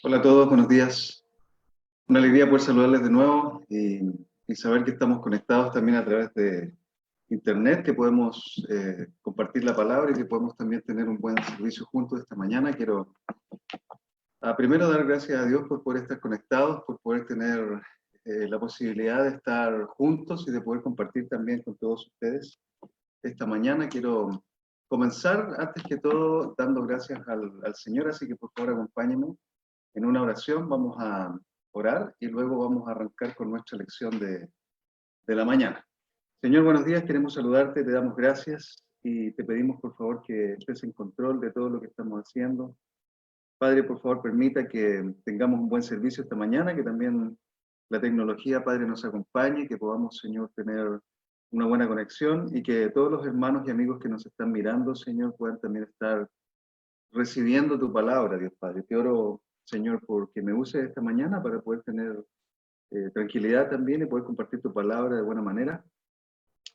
Hola a todos, buenos días. Una alegría poder saludarles de nuevo y saber que estamos conectados también a través de Internet, que podemos compartir la palabra y que podemos también tener un buen servicio juntos esta mañana. Quiero primero dar gracias a Dios por poder estar conectados, por poder tener la posibilidad de estar juntos y de poder compartir también con todos ustedes. Esta mañana quiero comenzar, antes que todo, dando gracias al Señor, así que por favor acompáñenme en una oración. Vamos a orar y luego vamos a arrancar con nuestra lección de la mañana. Señor, buenos días, queremos saludarte, te damos gracias y te pedimos por favor que estés en control de todo lo que estamos haciendo. Padre, por favor, permita que tengamos un buen servicio esta mañana, que también la tecnología, Padre, nos acompañe, que podamos, Señor, tener una buena conexión y que todos los hermanos y amigos que nos están mirando, Señor, puedan también estar recibiendo tu palabra, Dios Padre. Te oro, Señor, porque me use esta mañana para poder tener tranquilidad también y poder compartir tu palabra de buena manera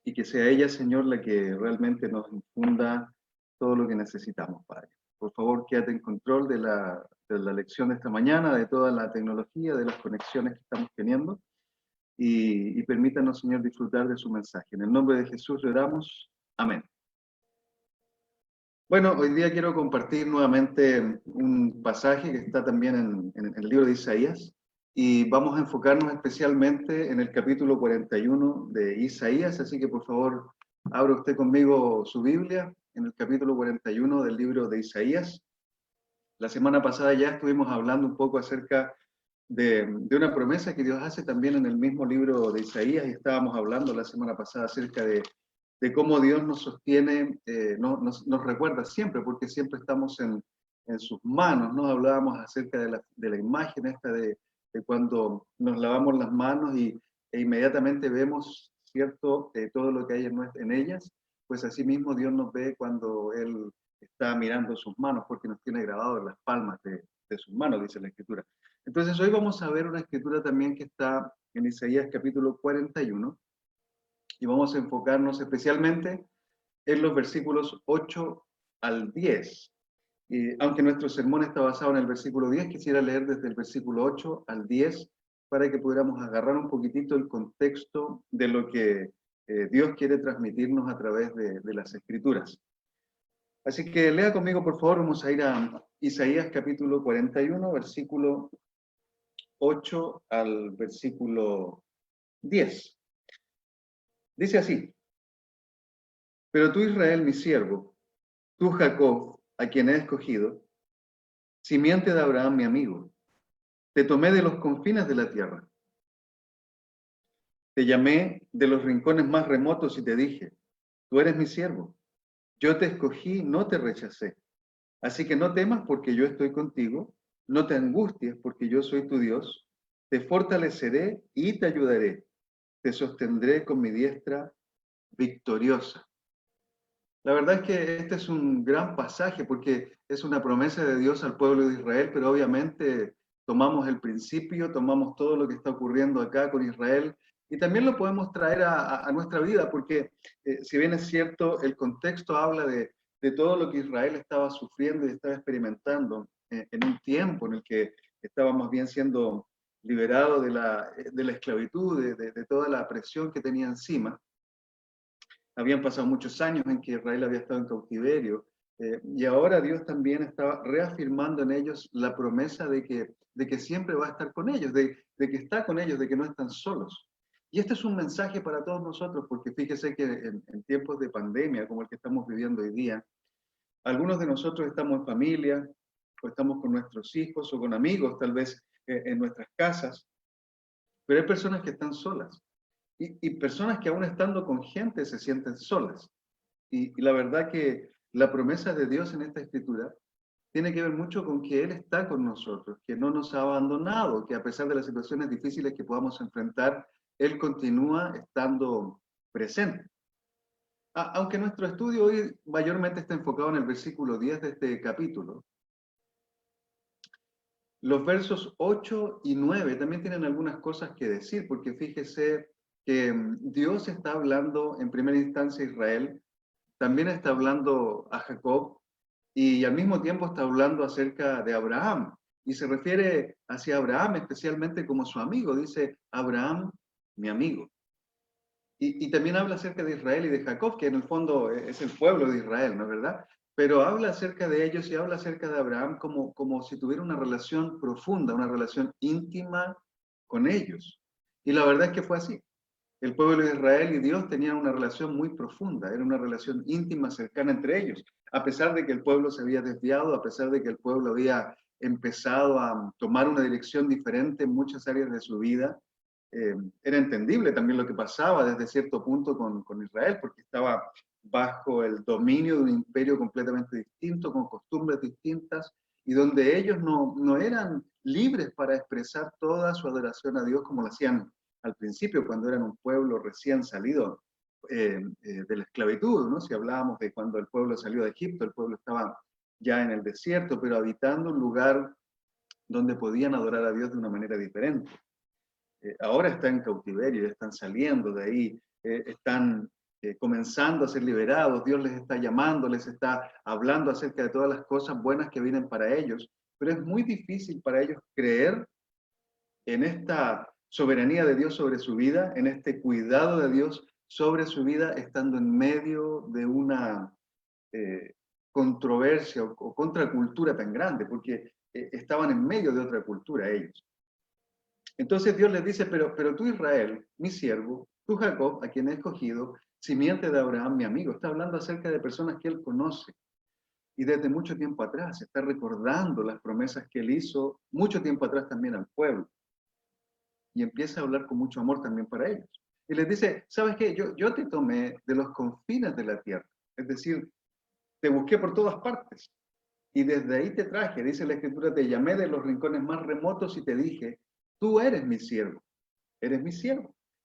y que sea ella, Señor, la que realmente nos infunda todo lo que necesitamos, Padre. Por favor, quédate en control de la lección de esta mañana, de toda la tecnología, de las conexiones que estamos teniendo y permítanos, Señor, disfrutar de su mensaje. En el nombre de Jesús le oramos. Amén. Bueno, hoy día quiero compartir nuevamente un pasaje que está también en el libro de Isaías y vamos a enfocarnos especialmente en el capítulo 41 de Isaías, así que por favor abra usted conmigo su Biblia en el capítulo 41 del libro de Isaías. La semana pasada ya estuvimos hablando un poco acerca de una promesa que Dios hace también en el mismo libro de Isaías y estábamos hablando la semana pasada acerca de cómo Dios nos sostiene, nos recuerda siempre, porque siempre estamos en sus manos, ¿no? Hablábamos acerca de la imagen esta de cuando nos lavamos las manos e inmediatamente vemos, ¿cierto?, todo lo que hay en ellas, pues así mismo Dios nos ve cuando Él está mirando sus manos, porque nos tiene grabado en las palmas de sus manos, dice la Escritura. Entonces hoy vamos a ver una escritura también que está en Isaías capítulo 41 y vamos a enfocarnos especialmente en los versículos 8 al 10. Aunque nuestro sermón está basado en el versículo 10, quisiera leer desde el versículo 8 al 10 para que pudiéramos agarrar un poquitito el contexto de lo que Dios quiere transmitirnos a través de las escrituras. Así que lea conmigo, por favor, vamos a ir a Isaías capítulo 41, versículo 8 al versículo 10. Dice así: Pero tú, Israel, mi siervo, tú, Jacob, a quien he escogido, simiente de Abraham, mi amigo, te tomé de los confines de la tierra. Te llamé de los rincones más remotos y te dije, tú eres mi siervo. Yo te escogí, no te rechacé. Así que no temas porque yo estoy contigo, no te angusties porque yo soy tu Dios. Te fortaleceré y te ayudaré. Te sostendré con mi diestra victoriosa. La verdad es que este es un gran pasaje porque es una promesa de Dios al pueblo de Israel, pero obviamente tomamos el principio, tomamos todo lo que está ocurriendo acá con Israel y también lo podemos traer a nuestra vida porque si bien es cierto, el contexto habla de todo lo que Israel estaba sufriendo y estaba experimentando en un tiempo en el que estaba más bien siendo liberado de la esclavitud, de toda la presión que tenía encima. Habían pasado muchos años en que Israel había estado en cautiverio, y ahora Dios también estaba reafirmando en ellos la promesa de que siempre va a estar con ellos, de que está con ellos, de que no están solos. Y este es un mensaje para todos nosotros, porque fíjese que en tiempos de pandemia, como el que estamos viviendo hoy día, algunos de nosotros estamos en familia, o estamos con nuestros hijos, o con amigos, tal vez en nuestras casas, pero hay personas que están solas. Y personas que aún estando con gente se sienten solas. Y la verdad que la promesa de Dios en esta escritura tiene que ver mucho con que Él está con nosotros, que no nos ha abandonado, que a pesar de las situaciones difíciles que podamos enfrentar, Él continúa estando presente. Aunque nuestro estudio hoy mayormente está enfocado en el versículo 10 de este capítulo, los versos 8 y 9 también tienen algunas cosas que decir, porque fíjese que Dios está hablando en primera instancia a Israel, también está hablando a Jacob y al mismo tiempo está hablando acerca de Abraham. y se refiere hacia Abraham especialmente como su amigo. Dice, Abraham, mi amigo. Y también habla acerca de Israel y de Jacob, que en el fondo es el pueblo de Israel, ¿no es verdad? Pero habla acerca de ellos y habla acerca de Abraham como si tuviera una relación profunda, una relación íntima con ellos. Y la verdad es que fue así. El pueblo de Israel y Dios tenían una relación muy profunda, era una relación íntima, cercana entre ellos. A pesar de que el pueblo se había desviado, a pesar de que el pueblo había empezado a tomar una dirección diferente en muchas áreas de su vida, era entendible también lo que pasaba desde cierto punto con Israel, porque estaba bajo el dominio de un imperio completamente distinto, con costumbres distintas, y donde ellos no eran libres para expresar toda su adoración a Dios como lo hacían al principio, cuando eran un pueblo recién salido de la esclavitud, ¿no? Si hablábamos de cuando el pueblo salió de Egipto, el pueblo estaba ya en el desierto, pero habitando un lugar donde podían adorar a Dios de una manera diferente. Ahora están en cautiverio, están saliendo de ahí, están comenzando a ser liberados, Dios les está llamando, les está hablando acerca de todas las cosas buenas que vienen para ellos, pero es muy difícil para ellos creer en esta soberanía de Dios sobre su vida, en este cuidado de Dios sobre su vida, estando en medio de una eh, controversia o contracultura tan grande, porque estaban en medio de otra cultura ellos. Entonces Dios les dice, pero tú Israel, mi siervo, tú Jacob, a quien he escogido, simiente de Abraham, mi amigo, está hablando acerca de personas que él conoce. Y desde mucho tiempo atrás, está recordando las promesas que él hizo mucho tiempo atrás también al pueblo. Y empieza a hablar con mucho amor también para ellos. Y les dice, ¿sabes qué? Yo te tomé de los confines de la tierra. Es decir, te busqué por todas partes. Y desde ahí te traje, dice la Escritura, te llamé de los rincones más remotos y te dije, tú eres mi siervo.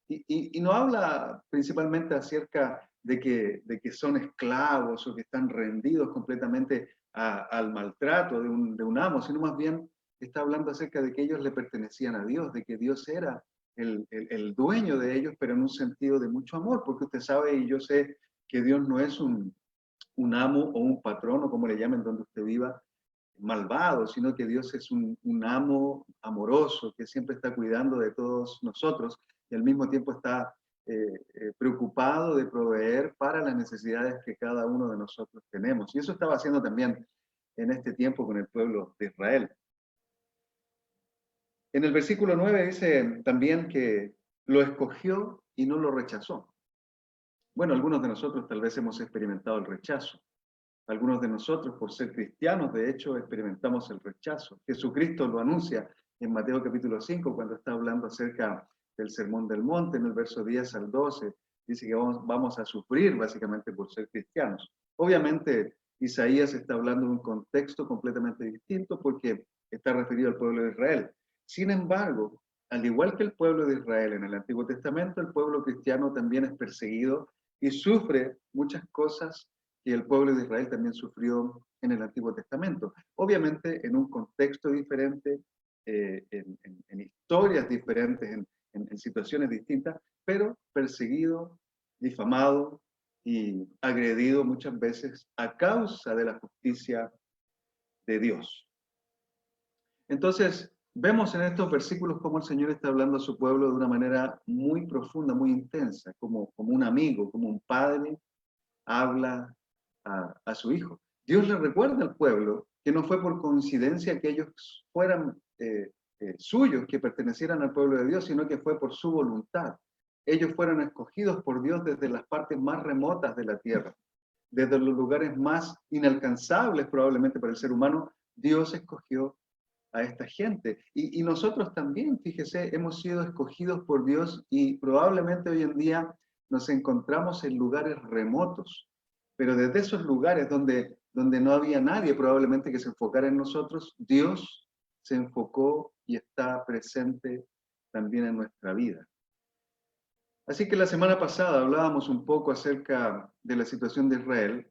Y no habla principalmente acerca de que son esclavos o que están rendidos completamente al maltrato de un amo, sino más bien está hablando acerca de que ellos le pertenecían a Dios, de que Dios era el dueño de ellos, pero en un sentido de mucho amor, porque usted sabe y yo sé que Dios no es un amo o un patrono, como le llamen donde usted viva, malvado, sino que Dios es un amo amoroso que siempre está cuidando de todos nosotros y al mismo tiempo está preocupado de proveer para las necesidades que cada uno de nosotros tenemos. Y eso estaba haciendo también en este tiempo con el pueblo de Israel. En el versículo 9 dice también que lo escogió y no lo rechazó. Bueno, algunos de nosotros tal vez hemos experimentado el rechazo. Algunos de nosotros, por ser cristianos, de hecho, experimentamos el rechazo. Jesucristo lo anuncia en Mateo capítulo 5, cuando está hablando acerca del Sermón del Monte, en el verso 10 al 12. Dice que vamos a sufrir básicamente por ser cristianos. Obviamente, Isaías está hablando de un contexto completamente distinto porque está referido al pueblo de Israel. Sin embargo, al igual que el pueblo de Israel en el Antiguo Testamento, el pueblo cristiano también es perseguido y sufre muchas cosas que el pueblo de Israel también sufrió en el Antiguo Testamento. Obviamente en un contexto diferente, en historias diferentes, en situaciones distintas, pero perseguido, difamado y agredido muchas veces a causa de la justicia de Dios. Entonces, vemos en estos versículos cómo el Señor está hablando a su pueblo de una manera muy profunda, muy intensa, como un amigo, como un padre habla a su hijo. Dios le recuerda al pueblo que no fue por coincidencia que ellos fueran suyos, que pertenecieran al pueblo de Dios, sino que fue por su voluntad. Ellos fueron escogidos por Dios desde las partes más remotas de la tierra, desde los lugares más inalcanzables probablemente para el ser humano. Dios escogió a esta gente. Y nosotros también, fíjese, hemos sido escogidos por Dios y probablemente hoy en día nos encontramos en lugares remotos, pero desde esos lugares donde no había nadie probablemente que se enfocara en nosotros, Dios se enfocó y está presente también en nuestra vida. Así que la semana pasada hablábamos un poco acerca de la situación de Israel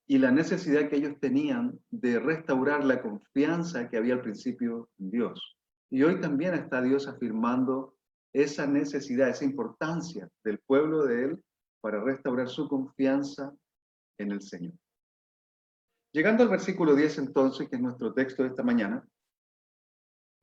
y la necesidad que ellos tenían de restaurar la confianza que había al principio en Dios. Y hoy también está Dios afirmando esa necesidad, esa importancia del pueblo de Él para restaurar su confianza en el Señor. Llegando al versículo 10 entonces, que es nuestro texto de esta mañana,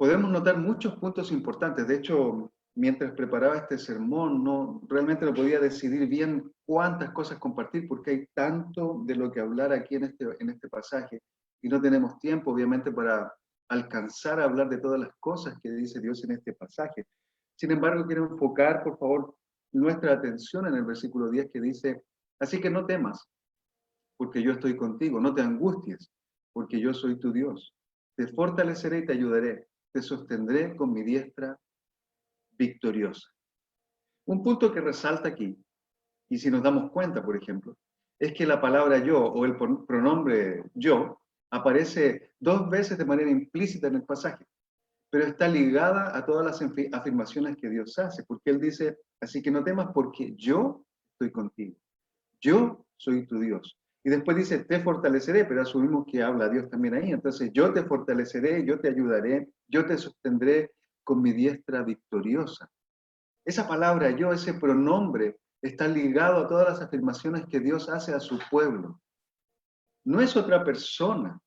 podemos notar muchos puntos importantes. De hecho, mientras preparaba este sermón, realmente no podía decidir bien cuántas cosas compartir, porque hay tanto de lo que hablar aquí en este pasaje, y no tenemos tiempo, obviamente, para alcanzar a hablar de todas las cosas que dice Dios en este pasaje. Sin embargo, quiero enfocar, por favor, nuestra atención en el versículo 10 que dice, así que no temas, porque yo estoy contigo, no te angusties, porque yo soy tu Dios. Te fortaleceré y te ayudaré, te sostendré con mi diestra victoriosa. Un punto que resalta aquí, y si nos damos cuenta, por ejemplo, es que la palabra yo o el pronombre yo aparece 2 veces de manera implícita en el pasaje, pero está ligada a todas las afirmaciones que Dios hace, porque Él dice, así que no temas porque yo estoy contigo. Yo soy tu Dios. Y después dice, te fortaleceré, pero asumimos que habla Dios también ahí. Entonces, yo te fortaleceré, yo te ayudaré, yo te sostendré con mi diestra victoriosa. Esa palabra yo, ese pronombre, está ligado a todas las afirmaciones que Dios hace a su pueblo. No es otra persona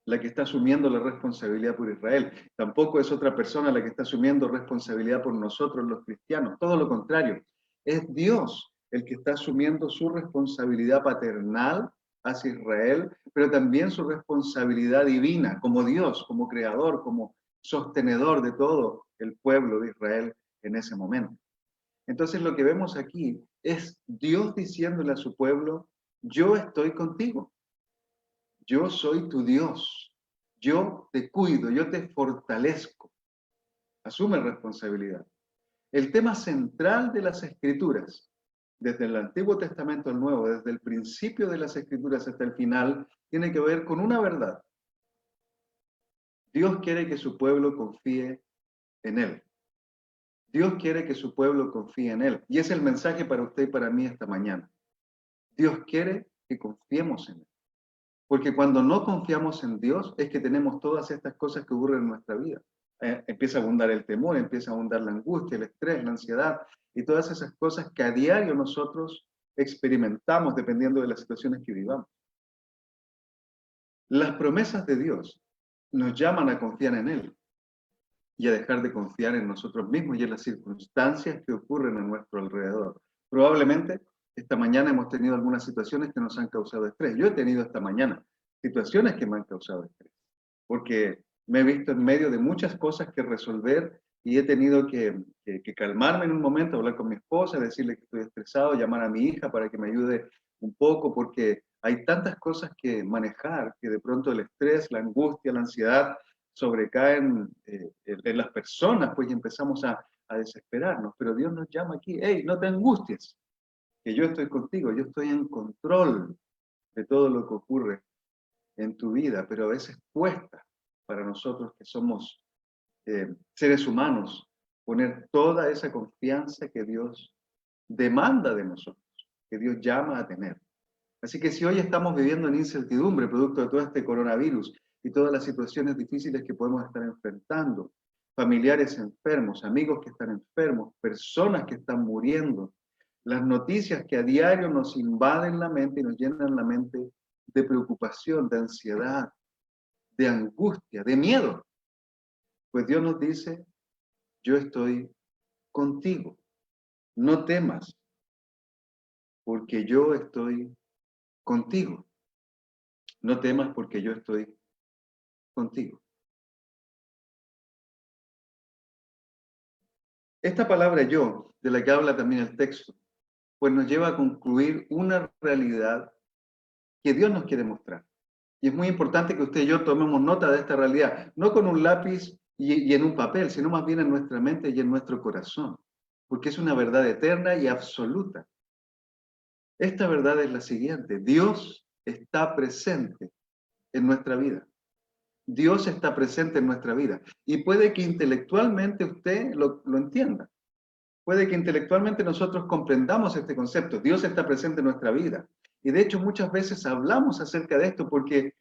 la que está asumiendo la responsabilidad por Israel. Tampoco es otra persona la que está asumiendo responsabilidad por nosotros los cristianos. Todo lo contrario, es Dios el que está asumiendo su responsabilidad paternal hacia Israel, pero también su responsabilidad divina como Dios, como creador, como sostenedor de todo el pueblo de Israel en ese momento. Entonces lo que vemos aquí es Dios diciéndole a su pueblo, yo estoy contigo. Yo soy tu Dios, yo te cuido, yo te fortalezco. Asume responsabilidad. El tema central de las Escrituras, desde el Antiguo Testamento al Nuevo, desde el principio de las Escrituras hasta el final, tiene que ver con una verdad. Dios quiere que su pueblo confíe en Él. Dios quiere que su pueblo confíe en Él. Y es el mensaje para usted y para mí esta mañana. Dios quiere que confiemos en Él. Porque cuando no confiamos en Dios es que tenemos todas estas cosas que ocurren en nuestra vida. Empieza a abundar el temor, empieza a abundar la angustia, el estrés, la ansiedad y todas esas cosas que a diario nosotros experimentamos dependiendo de las situaciones que vivamos. Las promesas de Dios nos llaman a confiar en Él y a dejar de confiar en nosotros mismos y en las circunstancias que ocurren a nuestro alrededor. Probablemente esta mañana hemos tenido algunas situaciones que nos han causado estrés. Yo he tenido esta mañana situaciones que me han causado estrés, porque me he visto en medio de muchas cosas que resolver y he tenido que calmarme en un momento, hablar con mi esposa, decirle que estoy estresado, llamar a mi hija para que me ayude un poco, porque hay tantas cosas que manejar que de pronto el estrés, la angustia, la ansiedad sobrecaen en las personas, pues y empezamos a desesperarnos. Pero Dios nos llama aquí, hey, no te angusties, que yo estoy contigo, yo estoy en control de todo lo que ocurre en tu vida, pero a veces cuesta para nosotros que somos seres humanos poner toda esa confianza que Dios demanda de nosotros, que Dios llama a tener. Así que si hoy estamos viviendo en incertidumbre producto de todo este coronavirus y todas las situaciones difíciles que podemos estar enfrentando, familiares enfermos, amigos que están enfermos, personas que están muriendo, las noticias que a diario nos invaden la mente y nos llenan la mente de preocupación, de ansiedad, de angustia, de miedo, pues Dios nos dice, yo estoy contigo, no temas, porque yo estoy contigo. No temas porque yo estoy contigo. Esta palabra yo, de la que habla también el texto, pues nos lleva a concluir una realidad que Dios nos quiere mostrar. Y es muy importante que usted y yo tomemos nota de esta realidad, no con un lápiz y en un papel, sino más bien en nuestra mente y en nuestro corazón, porque es una verdad eterna y absoluta. Esta verdad es la siguiente: Dios está presente en nuestra vida. Dios está presente en nuestra vida. Y puede que intelectualmente usted lo entienda. Puede que intelectualmente nosotros comprendamos este concepto. Dios está presente en nuestra vida. Y de hecho muchas veces hablamos acerca de esto porque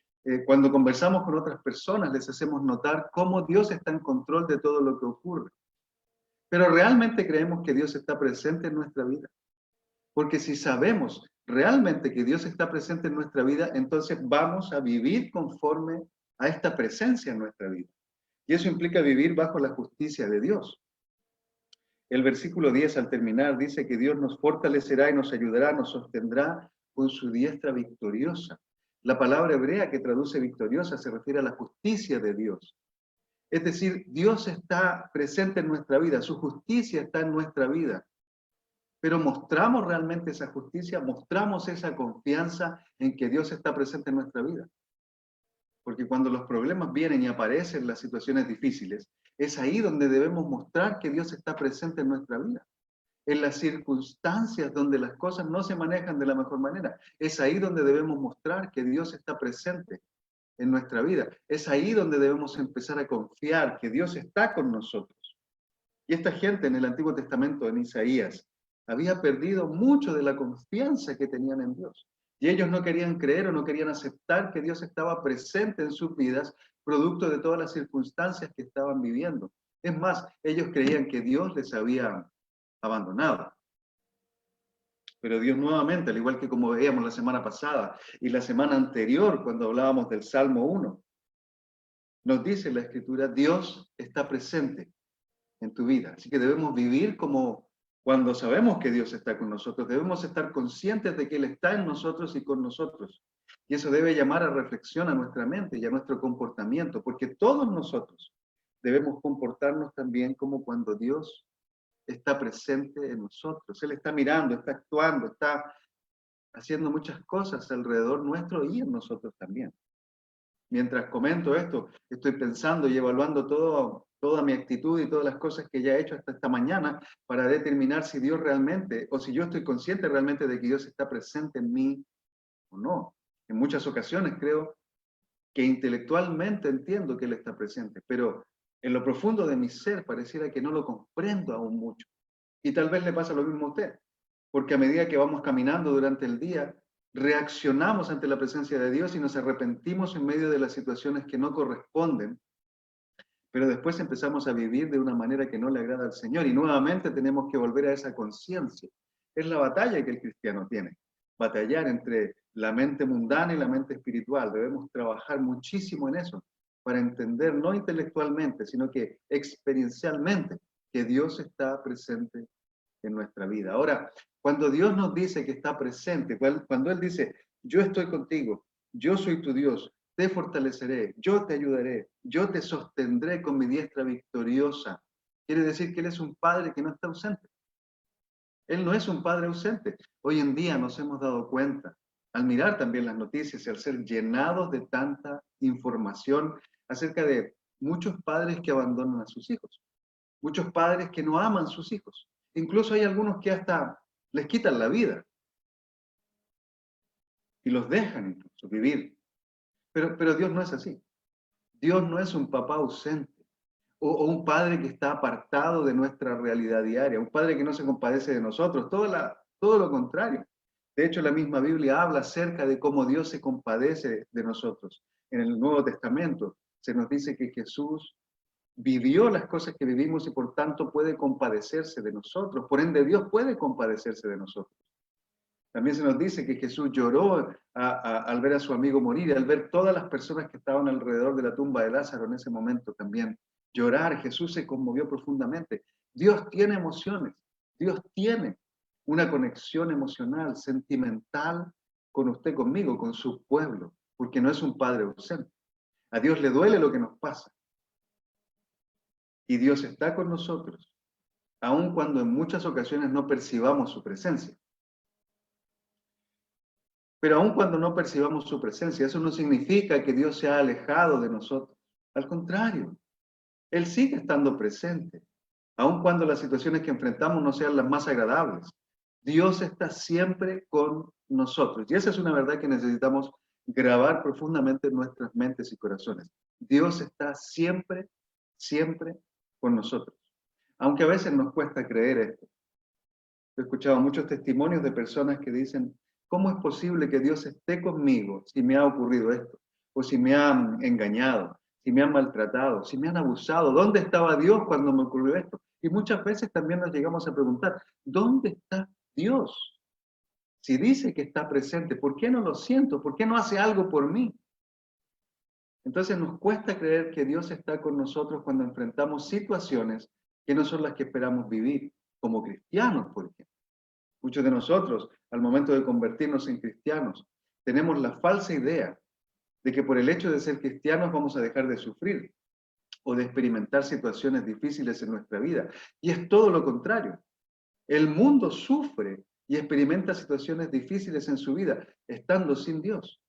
cuando conversamos con otras personas les hacemos notar cómo Dios está en control de todo lo que ocurre. Pero realmente creemos que Dios está presente en nuestra vida. Porque si sabemos realmente que Dios está presente en nuestra vida, entonces vamos a vivir conforme a esta presencia en nuestra vida. Y eso implica vivir bajo la justicia de Dios. El versículo 10 al terminar dice que Dios nos fortalecerá y nos ayudará, nos sostendrá con su diestra victoriosa. La palabra hebrea que traduce victoriosa se refiere a la justicia de Dios. Es decir, Dios está presente en nuestra vida, su justicia está en nuestra vida. Pero ¿mostramos realmente esa justicia? ¿Mostramos esa confianza en que Dios está presente en nuestra vida? Porque cuando los problemas vienen y aparecen las situaciones difíciles, es ahí donde debemos mostrar que Dios está presente en nuestra vida. En las circunstancias donde las cosas no se manejan de la mejor manera, es ahí donde debemos mostrar que Dios está presente en nuestra vida. Es ahí donde debemos empezar a confiar que Dios está con nosotros. Y esta gente en el Antiguo Testamento, en Isaías, había perdido mucho de la confianza que tenían en Dios. Y ellos no querían creer o no querían aceptar que Dios estaba presente en sus vidas, producto de todas las circunstancias que estaban viviendo. Es más, ellos creían que Dios les había abandonado. Pero Dios nuevamente, al igual que como veíamos la semana pasada y la semana anterior cuando hablábamos del Salmo 1, nos dice la Escritura, Dios está presente en tu vida. Así que debemos vivir como cuando sabemos que Dios está con nosotros. Debemos estar conscientes de que Él está en nosotros y con nosotros. Y eso debe llamar a reflexión a nuestra mente y a nuestro comportamiento, porque todos nosotros debemos comportarnos también como cuando Dios está presente en nosotros. Él está mirando, está actuando, está haciendo muchas cosas alrededor nuestro y en nosotros también. Mientras comento esto, estoy pensando y evaluando toda mi actitud y todas las cosas que ya he hecho hasta esta mañana para determinar si Dios realmente, o si yo estoy consciente realmente de que Dios está presente en mí o no. En muchas ocasiones creo que intelectualmente entiendo que Él está presente, pero en lo profundo de mi ser pareciera que no lo comprendo aún mucho. Y tal vez le pasa lo mismo a usted, porque a medida que vamos caminando durante el día, reaccionamos ante la presencia de Dios y nos arrepentimos en medio de las situaciones que no corresponden, pero después empezamos a vivir de una manera que no le agrada al Señor y nuevamente tenemos que volver a esa conciencia. Es la batalla que el cristiano tiene, batallar entre la mente mundana y la mente espiritual. Debemos trabajar muchísimo en eso para entender, no intelectualmente, sino que experiencialmente, que Dios está presente en nuestra vida. Ahora, cuando Dios nos dice que está presente, cuando Él dice, yo estoy contigo, yo soy tu Dios, te fortaleceré, yo te ayudaré, yo te sostendré con mi diestra victoriosa, quiere decir que Él es un Padre que no está ausente. Él no es un Padre ausente. Hoy en día nos hemos dado cuenta, al mirar también las noticias y al ser llenados de tanta información acerca de muchos padres que abandonan a sus hijos, muchos padres que no aman a sus hijos. Incluso hay algunos que hasta les quitan la vida y los dejan incluso vivir. Pero Dios no es así. Dios no es un papá ausente o un padre que está apartado de nuestra realidad diaria, un padre que no se compadece de nosotros, todo lo contrario. De hecho, la misma Biblia habla acerca de cómo Dios se compadece de nosotros. En el Nuevo Testamento se nos dice que Jesús vivió las cosas que vivimos y por tanto puede compadecerse de nosotros. Por ende, Dios puede compadecerse de nosotros. También se nos dice que Jesús lloró al ver a su amigo morir y al ver todas las personas que estaban alrededor de la tumba de Lázaro en ese momento también. Llorar, Jesús se conmovió profundamente. Dios tiene emociones, Dios tiene una conexión emocional, sentimental con usted, conmigo, con su pueblo, porque no es un padre ausente. A Dios le duele lo que nos pasa. Y Dios está con nosotros, aun cuando en muchas ocasiones no percibamos su presencia. Pero aun cuando no percibamos su presencia, eso no significa que Dios se ha alejado de nosotros. Al contrario, Él sigue estando presente, aun cuando las situaciones que enfrentamos no sean las más agradables. Dios está siempre con nosotros. Y esa es una verdad que necesitamos grabar profundamente en nuestras mentes y corazones. Dios está siempre, siempre con nosotros. Aunque a veces nos cuesta creer esto. He escuchado muchos testimonios de personas que dicen, ¿cómo es posible que Dios esté conmigo si me ha ocurrido esto? O si me han engañado, si me han maltratado, si me han abusado. ¿Dónde estaba Dios cuando me ocurrió esto? Y muchas veces también nos llegamos a preguntar, ¿dónde está Dios? Si dice que está presente, ¿por qué no lo siento? ¿Por qué no hace algo por mí? Entonces nos cuesta creer que Dios está con nosotros cuando enfrentamos situaciones que no son las que esperamos vivir, como cristianos, por ejemplo. Muchos de nosotros, al momento de convertirnos en cristianos, tenemos la falsa idea de que por el hecho de ser cristianos vamos a dejar de sufrir o de experimentar situaciones difíciles en nuestra vida. Y es todo lo contrario. El mundo sufre y experimenta situaciones difíciles en su vida, estando sin Dios.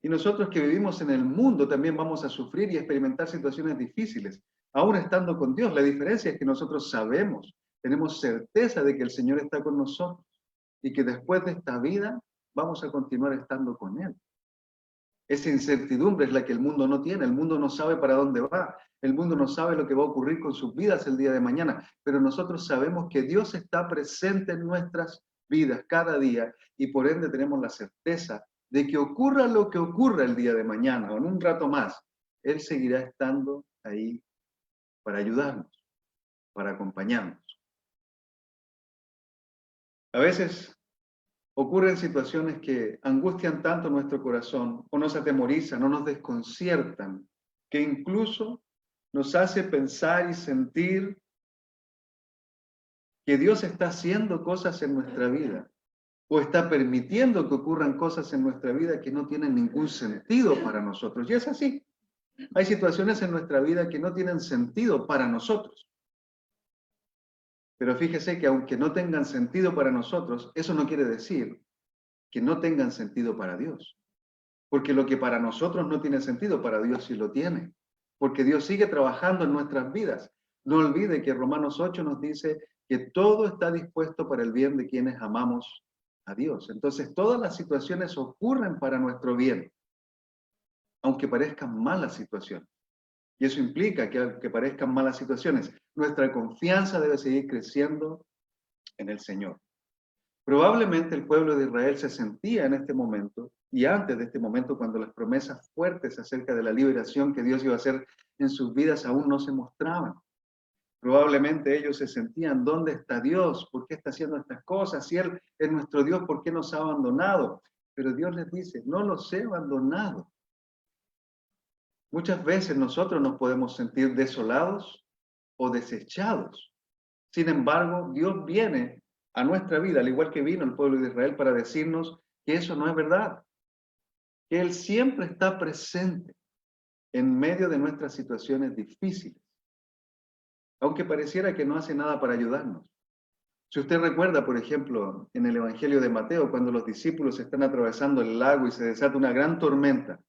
Y nosotros que vivimos en el mundo también vamos a sufrir y experimentar situaciones difíciles, aún estando con Dios. La diferencia es que nosotros sabemos, tenemos certeza de que el Señor está con nosotros y que después de esta vida vamos a continuar estando con Él. Esa incertidumbre es la que el mundo no tiene. El mundo no sabe para dónde va. El mundo no sabe lo que va a ocurrir con sus vidas el día de mañana. Pero nosotros sabemos que Dios está presente en nuestras vidas cada día y por ende tenemos la certeza de que ocurra lo que ocurra el día de mañana o en un rato más, Él seguirá estando ahí para ayudarnos, para acompañarnos. A veces ocurren situaciones que angustian tanto nuestro corazón o nos atemorizan o nos desconciertan, que incluso nos hace pensar y sentir que Dios está haciendo cosas en nuestra vida o está permitiendo que ocurran cosas en nuestra vida que no tienen ningún sentido para nosotros. Y es así. Hay situaciones en nuestra vida que no tienen sentido para nosotros. Pero fíjese que aunque no tengan sentido para nosotros, eso no quiere decir que no tengan sentido para Dios. Porque lo que para nosotros no tiene sentido, para Dios sí lo tiene. Porque Dios sigue trabajando en nuestras vidas. No olvide que Romanos 8 nos dice que todo está dispuesto para el bien de quienes amamos a Dios. Entonces todas las situaciones ocurren para nuestro bien, aunque parezcan malas situaciones. Y eso implica que aunque parezcan malas situaciones, nuestra confianza debe seguir creciendo en el Señor. Probablemente el pueblo de Israel se sentía en este momento y antes de este momento cuando las promesas fuertes acerca de la liberación que Dios iba a hacer en sus vidas aún no se mostraban. Probablemente ellos se sentían, ¿dónde está Dios? ¿Por qué está haciendo estas cosas? Si Él es nuestro Dios, ¿por qué nos ha abandonado? Pero Dios les dice, no los he abandonado. Muchas veces nosotros nos podemos sentir desolados o desechados. Sin embargo, Dios viene a nuestra vida, al igual que vino el pueblo de Israel, para decirnos que eso no es verdad, que Él siempre está presente en medio de nuestras situaciones difíciles, aunque pareciera que no hace nada para ayudarnos. Si usted recuerda, por ejemplo, en el Evangelio de Mateo, cuando los discípulos están atravesando el lago y se desata una gran tormenta,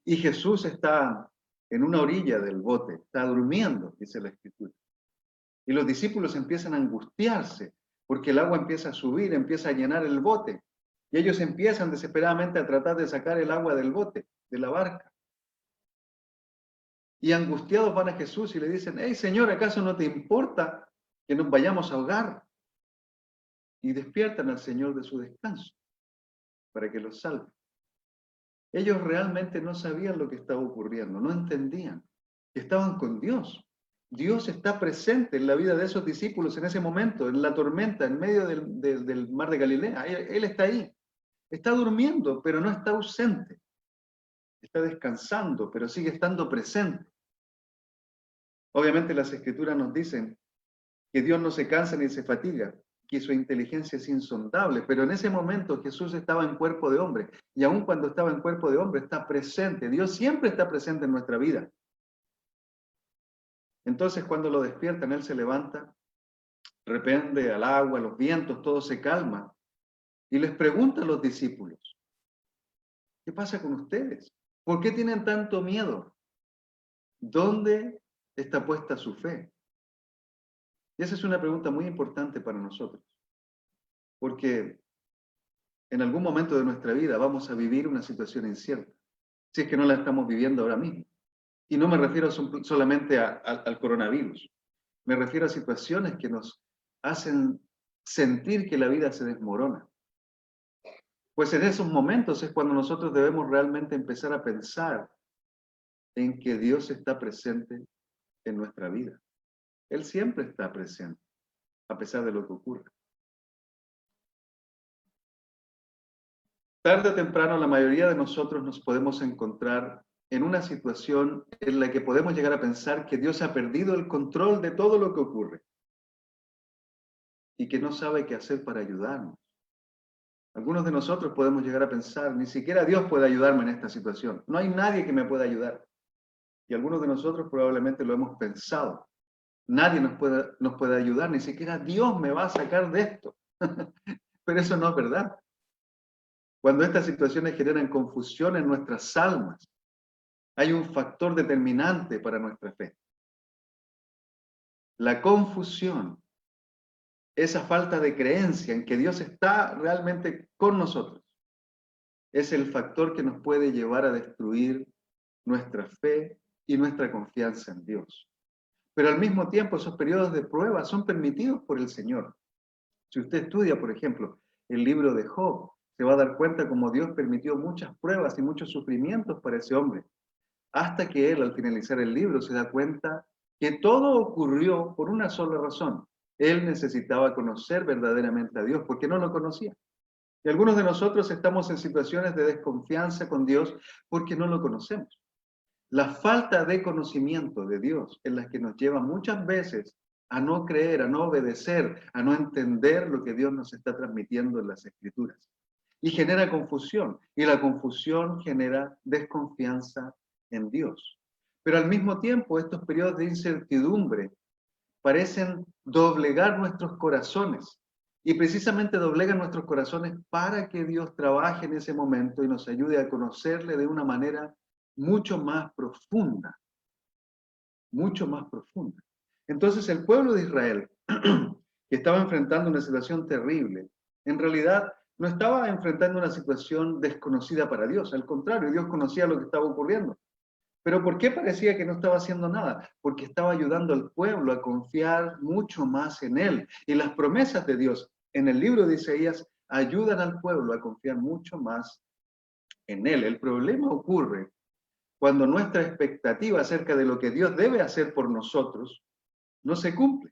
y Jesús está en una orilla del bote, está durmiendo, dice la Escritura. Y los discípulos empiezan a angustiarse porque el agua empieza a subir, empieza a llenar el bote. Y ellos empiezan desesperadamente a tratar de sacar el agua del bote, de la barca. Y angustiados van a Jesús y le dicen, hey Señor, ¿acaso no te importa que nos vayamos a ahogar? Y despiertan al Señor de su descanso para que los salve. Ellos realmente no sabían lo que estaba ocurriendo, no entendían que estaban con Dios. Dios está presente en la vida de esos discípulos en ese momento, en la tormenta, en medio del mar de Galilea. Él está ahí. Está durmiendo, pero no está ausente. Está descansando, pero sigue estando presente. Obviamente las escrituras nos dicen que Dios no se cansa ni se fatiga, que su inteligencia es insondable, pero en ese momento Jesús estaba en cuerpo de hombre, y aun cuando estaba en cuerpo de hombre está presente. Dios siempre está presente en nuestra vida. Entonces cuando lo despiertan, Él se levanta, reprende al agua, los vientos, todo se calma, y les pregunta a los discípulos, ¿qué pasa con ustedes? ¿Por qué tienen tanto miedo? ¿Dónde está puesta su fe? Y esa es una pregunta muy importante para nosotros, porque en algún momento de nuestra vida vamos a vivir una situación incierta, si es que no la estamos viviendo ahora mismo. Y no me refiero solamente al coronavirus, me refiero a situaciones que nos hacen sentir que la vida se desmorona. Pues en esos momentos es cuando nosotros debemos realmente empezar a pensar en que Dios está presente en nuestra vida. Él siempre está presente, a pesar de lo que ocurra. Tarde o temprano, la mayoría de nosotros nos podemos encontrar en una situación en la que podemos llegar a pensar que Dios ha perdido el control de todo lo que ocurre y que no sabe qué hacer para ayudarnos. Algunos de nosotros podemos llegar a pensar, ni siquiera Dios puede ayudarme en esta situación. No hay nadie que me pueda ayudar. Y algunos de nosotros probablemente lo hemos pensado. Nadie nos puede ayudar, ni siquiera Dios me va a sacar de esto. Pero eso no es verdad. Cuando estas situaciones generan confusión en nuestras almas, hay un factor determinante para nuestra fe. La confusión, esa falta de creencia en que Dios está realmente con nosotros, es el factor que nos puede llevar a destruir nuestra fe y nuestra confianza en Dios. Pero al mismo tiempo, esos periodos de prueba son permitidos por el Señor. Si usted estudia, por ejemplo, el libro de Job, se va a dar cuenta cómo Dios permitió muchas pruebas y muchos sufrimientos para ese hombre, hasta que él, al finalizar el libro, se da cuenta que todo ocurrió por una sola razón. Él necesitaba conocer verdaderamente a Dios, porque no lo conocía. Y algunos de nosotros estamos en situaciones de desconfianza con Dios porque no lo conocemos. La falta de conocimiento de Dios es la que nos lleva muchas veces a no creer, a no obedecer, a no entender lo que Dios nos está transmitiendo en las Escrituras. Y genera confusión, y la confusión genera desconfianza en Dios. Pero al mismo tiempo, estos periodos de incertidumbre parecen doblegar nuestros corazones. Y precisamente doblegan nuestros corazones para que Dios trabaje en ese momento y nos ayude a conocerle de una manera mucho más profunda, mucho más profunda. Entonces el pueblo de Israel, que estaba enfrentando una situación terrible, en realidad no estaba enfrentando una situación desconocida para Dios, al contrario, Dios conocía lo que estaba ocurriendo. Pero ¿por qué parecía que no estaba haciendo nada? Porque estaba ayudando al pueblo a confiar mucho más en Él. Y las promesas de Dios en el libro de Isaías ayudan al pueblo a confiar mucho más en Él. El problema ocurre cuando nuestra expectativa acerca de lo que Dios debe hacer por nosotros no se cumple.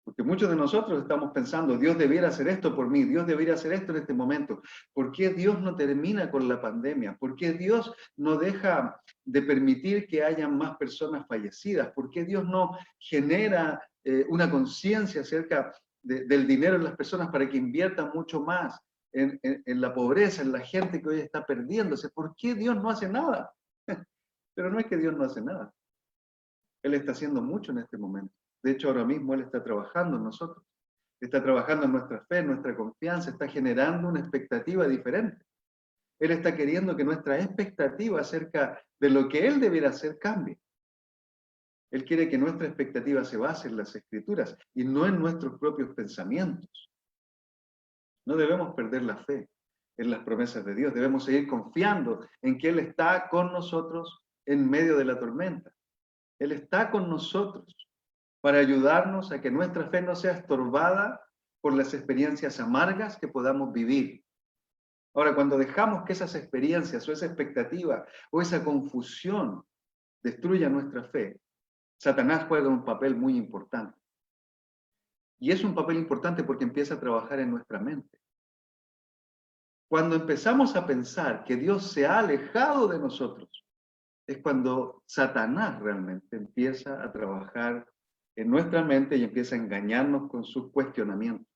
Porque muchos de nosotros estamos pensando, Dios debiera hacer esto por mí, Dios debiera hacer esto en este momento. ¿Por qué Dios no termina con la pandemia? ¿Por qué Dios no deja de permitir que haya más personas fallecidas? ¿Por qué Dios no genera una conciencia acerca del dinero en las personas para que inviertan mucho más en la pobreza, en la gente que hoy está perdiéndose? ¿Por qué Dios no hace nada? Pero no es que Dios no hace nada. Él está haciendo mucho en este momento. De hecho, ahora mismo Él está trabajando en nosotros. Está trabajando en nuestra fe, en nuestra confianza, está generando una expectativa diferente. Él está queriendo que nuestra expectativa acerca de lo que Él debiera hacer cambie. Él quiere que nuestra expectativa se base en las Escrituras y no en nuestros propios pensamientos. No debemos perder la fe en las promesas de Dios. Debemos seguir confiando en que Él está con nosotros en medio de la tormenta. Él está con nosotros para ayudarnos a que nuestra fe no sea estorbada por las experiencias amargas que podamos vivir. Ahora, cuando dejamos que esas experiencias o esa expectativa o esa confusión destruya nuestra fe, Satanás juega un papel muy importante. Y es un papel importante porque empieza a trabajar en nuestra mente. Cuando empezamos a pensar que Dios se ha alejado de nosotros, es cuando Satanás realmente empieza a trabajar en nuestra mente y empieza a engañarnos con sus cuestionamientos.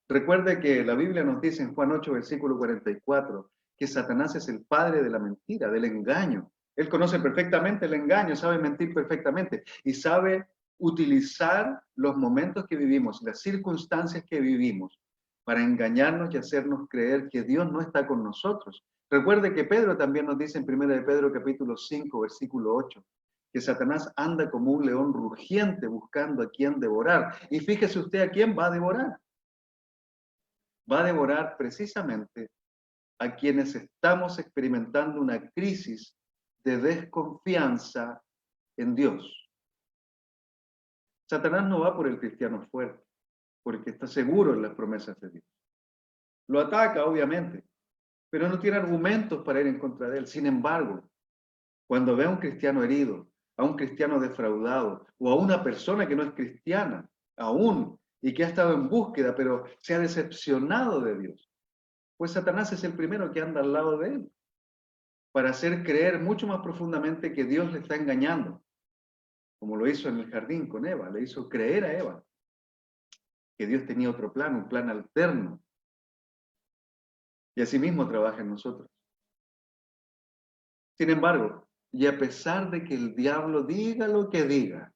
Recuerde que la Biblia nos dice en Juan 8, versículo 44, que Satanás es el padre de la mentira, del engaño. Él conoce perfectamente el engaño, sabe mentir perfectamente y sabe utilizar los momentos que vivimos, las circunstancias que vivimos, para engañarnos y hacernos creer que Dios no está con nosotros. Recuerde que Pedro también nos dice en 1 de Pedro capítulo 5, versículo 8, que Satanás anda como un león rugiente buscando a quien devorar. Y fíjese usted a quién va a devorar. Va a devorar precisamente a quienes estamos experimentando una crisis de desconfianza en Dios. Satanás no va por el cristiano fuerte, porque está seguro en las promesas de Dios. Lo ataca, obviamente, pero no tiene argumentos para ir en contra de él. Sin embargo, cuando ve a un cristiano herido, a un cristiano defraudado, o a una persona que no es cristiana, aún, y que ha estado en búsqueda, pero se ha decepcionado de Dios, pues Satanás es el primero que anda al lado de él. para hacer creer mucho más profundamente que Dios le está engañando, como lo hizo en el jardín con Eva, le hizo creer a Eva que Dios tenía otro plan, un plan alterno, y asimismo trabaja en nosotros. Sin embargo, y a pesar de que el diablo diga lo que diga,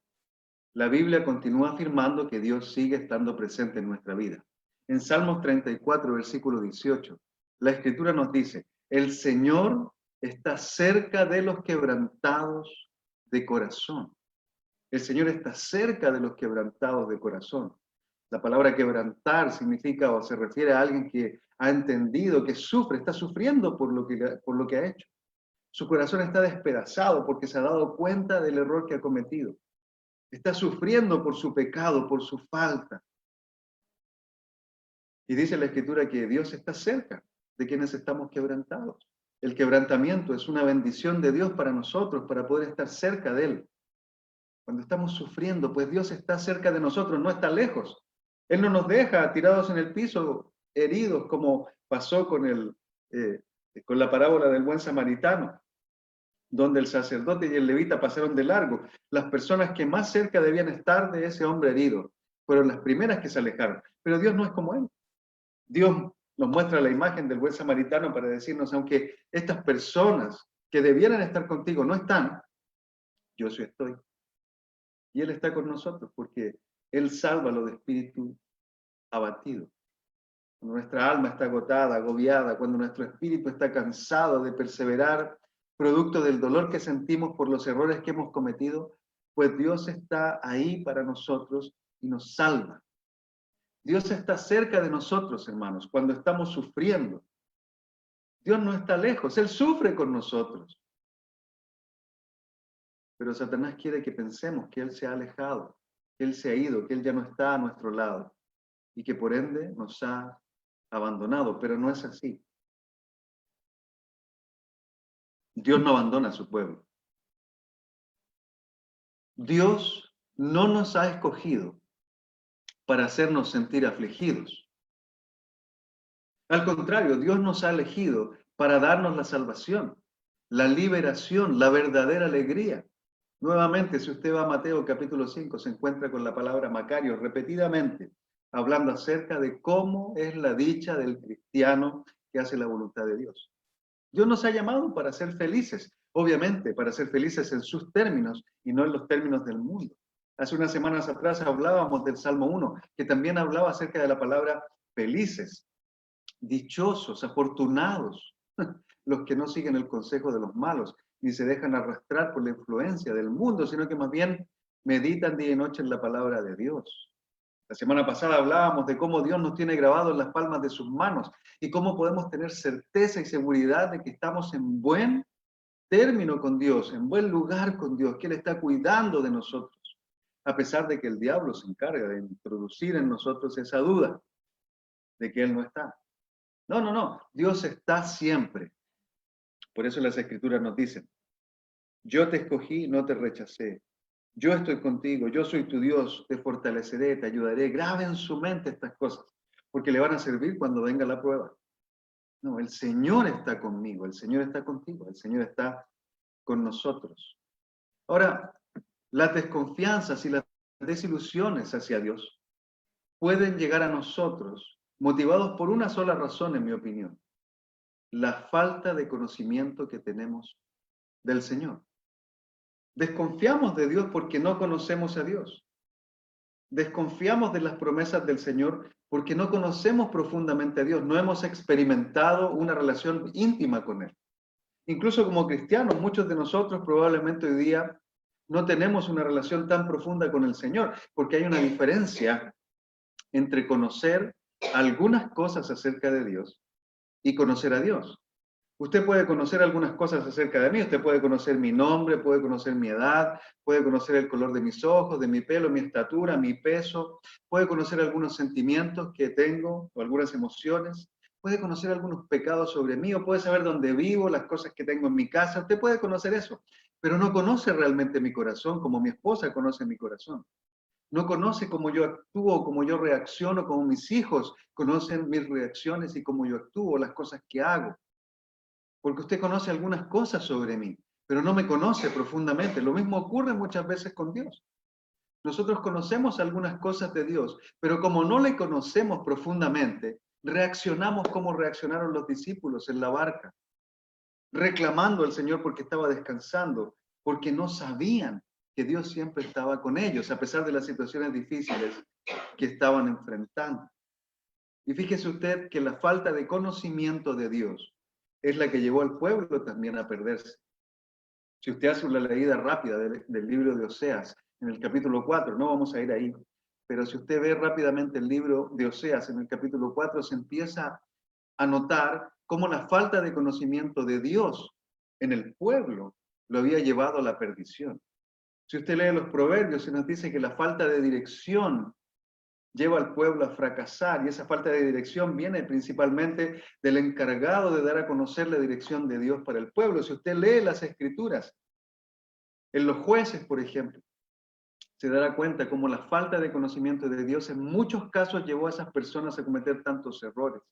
la Biblia continúa afirmando que Dios sigue estando presente en nuestra vida. En Salmos 34, versículo 18, la Escritura nos dice, el Señor está cerca de los quebrantados de corazón. El Señor está cerca de los quebrantados de corazón. La palabra quebrantar significa o se refiere a alguien que ha entendido, que sufre, está sufriendo por lo que ha hecho. Su corazón está despedazado porque se ha dado cuenta del error que ha cometido. Está sufriendo por su pecado, por su falta. Y dice la Escritura que Dios está cerca de quienes estamos quebrantados. El quebrantamiento es una bendición de Dios para nosotros, para poder estar cerca de Él. Cuando estamos sufriendo, pues Dios está cerca de nosotros, no está lejos. Él no nos deja tirados en el piso, heridos, como pasó con la parábola del buen samaritano, donde el sacerdote y el levita pasaron de largo. Las personas que más cerca debían estar de ese hombre herido fueron las primeras que se alejaron. Pero Dios no es como Él. Dios nos muestra la imagen del buen samaritano para decirnos, aunque estas personas que debieran estar contigo no están, yo sí estoy. Y Él está con nosotros porque Él salva a los de espíritu abatido. Cuando nuestra alma está agotada, agobiada, cuando nuestro espíritu está cansado de perseverar, producto del dolor que sentimos por los errores que hemos cometido, pues Dios está ahí para nosotros y nos salva. Dios está cerca de nosotros, hermanos, cuando estamos sufriendo. Dios no está lejos, Él sufre con nosotros. Pero Satanás quiere que pensemos que Él se ha alejado, que Él se ha ido, que Él ya no está a nuestro lado y que por ende nos ha abandonado, pero no es así. Dios no abandona a su pueblo. Dios no nos ha escogido para hacernos sentir afligidos. Al contrario, Dios nos ha elegido para darnos la salvación, la liberación, la verdadera alegría. Nuevamente, si usted va a Mateo capítulo 5, se encuentra con la palabra Macario repetidamente, hablando acerca de cómo es la dicha del cristiano que hace la voluntad de Dios. Dios nos ha llamado para ser felices, obviamente, para ser felices en sus términos y no en los términos del mundo. Hace unas semanas atrás hablábamos del Salmo 1, que también hablaba acerca de la palabra felices, dichosos, afortunados, los que no siguen el consejo de los malos, ni se dejan arrastrar por la influencia del mundo, sino que más bien meditan día y noche en la palabra de Dios. La semana pasada hablábamos de cómo Dios nos tiene grabado en las palmas de sus manos y cómo podemos tener certeza y seguridad de que estamos en buen término con Dios, en buen lugar con Dios, que Él está cuidando de nosotros, a pesar de que el diablo se encarga de introducir en nosotros esa duda de que Él no está. No, no, no, Dios está siempre. Por eso las Escrituras nos dicen, yo te escogí, no te rechacé. Yo estoy contigo, yo soy tu Dios, te fortaleceré, te ayudaré. Grabe en su mente estas cosas, porque le van a servir cuando venga la prueba. No, el Señor está conmigo, el Señor está contigo, el Señor está con nosotros. Ahora, las desconfianzas y las desilusiones hacia Dios pueden llegar a nosotros motivados por una sola razón, en mi opinión, la falta de conocimiento que tenemos del Señor. Desconfiamos de Dios porque no conocemos a Dios. Desconfiamos de las promesas del Señor porque no conocemos profundamente a Dios, no hemos experimentado una relación íntima con Él. Incluso como cristianos, muchos de nosotros probablemente hoy día no tenemos una relación tan profunda con el Señor, porque hay una diferencia entre conocer algunas cosas acerca de Dios y conocer a Dios. Usted puede conocer algunas cosas acerca de mí, usted puede conocer mi nombre, puede conocer mi edad, puede conocer el color de mis ojos, de mi pelo, mi estatura, mi peso, puede conocer algunos sentimientos que tengo o algunas emociones, puede conocer algunos pecados sobre mí o puede saber dónde vivo, las cosas que tengo en mi casa, usted puede conocer eso, pero no conoce realmente mi corazón como mi esposa conoce mi corazón. No conoce cómo yo actúo, cómo yo reacciono, como mis hijos conocen mis reacciones y cómo yo actúo, las cosas que hago. porque usted conoce algunas cosas sobre mí, pero no me conoce profundamente. Lo mismo ocurre muchas veces con Dios. Nosotros conocemos algunas cosas de Dios, pero como no le conocemos profundamente, reaccionamos como reaccionaron los discípulos en la barca, reclamando al Señor porque estaba descansando, porque no sabían que Dios siempre estaba con ellos, a pesar de las situaciones difíciles que estaban enfrentando. Y fíjese usted que la falta de conocimiento de Dios es la que llevó al pueblo también a perderse. Si usted hace una leída rápida del libro de Oseas, en el capítulo 4, no vamos a ir ahí, pero si usted ve rápidamente el libro de Oseas, en el capítulo 4, se empieza a notar cómo la falta de conocimiento de Dios en el pueblo lo había llevado a la perdición. Si usted lee los proverbios, se nos dice que la falta de dirección lleva al pueblo a fracasar, y esa falta de dirección viene principalmente del encargado de dar a conocer la dirección de Dios para el pueblo. Si usted lee las Escrituras, en los jueces, por ejemplo, se dará cuenta cómo la falta de conocimiento de Dios en muchos casos llevó a esas personas a cometer tantos errores.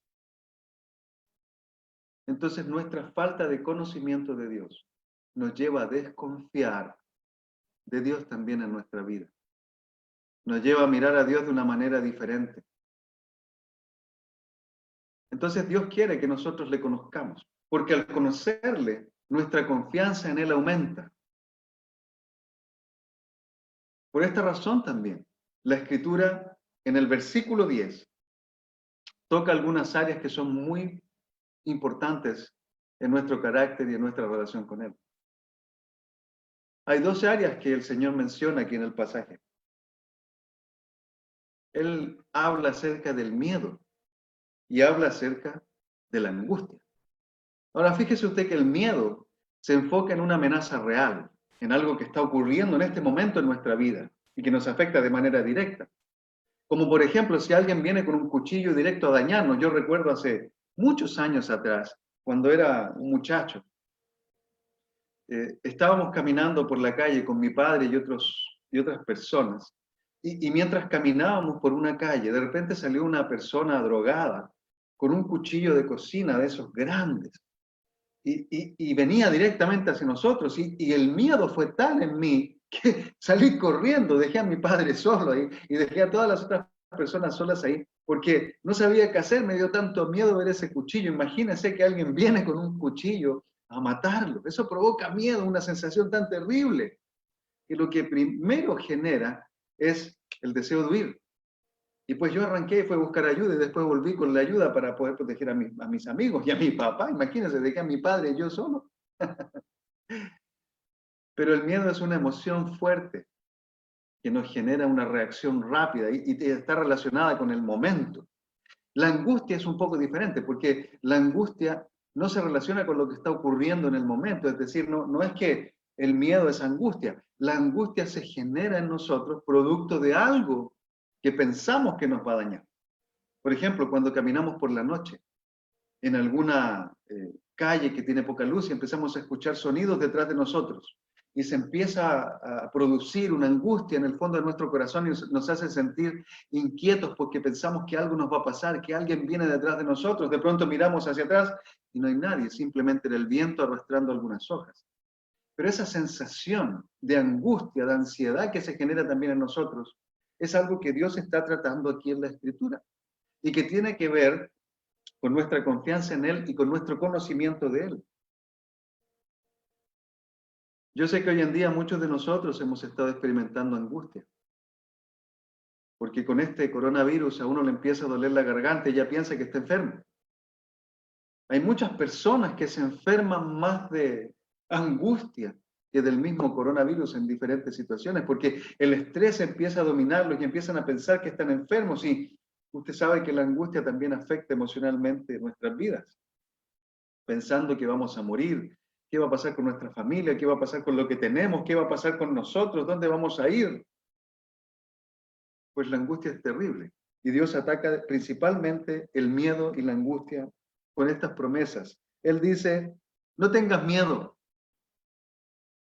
Entonces nuestra falta de conocimiento de Dios nos lleva a desconfiar de Dios también en nuestra vida. Nos lleva a mirar a Dios de una manera diferente. Entonces Dios quiere que nosotros le conozcamos, porque al conocerle, nuestra confianza en Él aumenta. Por esta razón también, la Escritura en el versículo 10 toca algunas áreas que son muy importantes en nuestro carácter y en nuestra relación con Él. Hay dos áreas que el Señor menciona aquí en el pasaje. Él habla acerca del miedo y habla acerca de la angustia. Ahora, fíjese usted que el miedo se enfoca en una amenaza real, en algo que está ocurriendo en este momento en nuestra vida y que nos afecta de manera directa. Como por ejemplo, si alguien viene con un cuchillo directo a dañarnos. Yo recuerdo hace muchos años atrás, cuando era un muchacho, estábamos caminando por la calle con mi padre y otras personas, y mientras caminábamos por una calle, de repente salió una persona drogada con un cuchillo de cocina de esos grandes, y venía directamente hacia nosotros, y el miedo fue tal en mí que salí corriendo, dejé a mi padre solo ahí, y dejé a todas las otras personas solas ahí, porque no sabía qué hacer, me dio tanto miedo ver ese cuchillo. Imagínense que alguien viene con un cuchillo a matarlo. Eso provoca miedo, una sensación tan terrible, que lo que primero genera es el deseo de huir. Y pues yo arranqué y fui a buscar ayuda y después volví con la ayuda para poder proteger a mis amigos y a mi papá. Imagínense, dejé a mi padre y yo solo. Pero el miedo es una emoción fuerte que nos genera una reacción rápida y está relacionada con el momento. La angustia es un poco diferente porque la angustia no se relaciona con lo que está ocurriendo en el momento, es decir, no es que el miedo es angustia, la angustia se genera en nosotros producto de algo que pensamos que nos va a dañar. Por ejemplo, cuando caminamos por la noche en alguna calle que tiene poca luz y empezamos a escuchar sonidos detrás de nosotros y se empieza a producir una angustia en el fondo de nuestro corazón y nos hace sentir inquietos porque pensamos que algo nos va a pasar, que alguien viene detrás de nosotros. De pronto miramos hacia atrás y no hay nadie, simplemente era el viento arrastrando algunas hojas. Pero esa sensación de angustia, de ansiedad que se genera también en nosotros, es algo que Dios está tratando aquí en la Escritura y que tiene que ver con nuestra confianza en Él y con nuestro conocimiento de Él. Yo sé que hoy en día muchos de nosotros hemos estado experimentando angustia, porque con este coronavirus a uno le empieza a doler la garganta y ya piensa que está enfermo. Hay muchas personas que se enferman más de angustia que del mismo coronavirus en diferentes situaciones, porque el estrés empieza a dominarlos y empiezan a pensar que están enfermos, y usted sabe que la angustia también afecta emocionalmente nuestras vidas, pensando que vamos a morir, qué va a pasar con nuestra familia, qué va a pasar con lo que tenemos, qué va a pasar con nosotros, dónde vamos a ir. Pues la angustia es terrible y Dios ataca principalmente el miedo y la angustia con estas promesas. Él dice, no tengas miedo,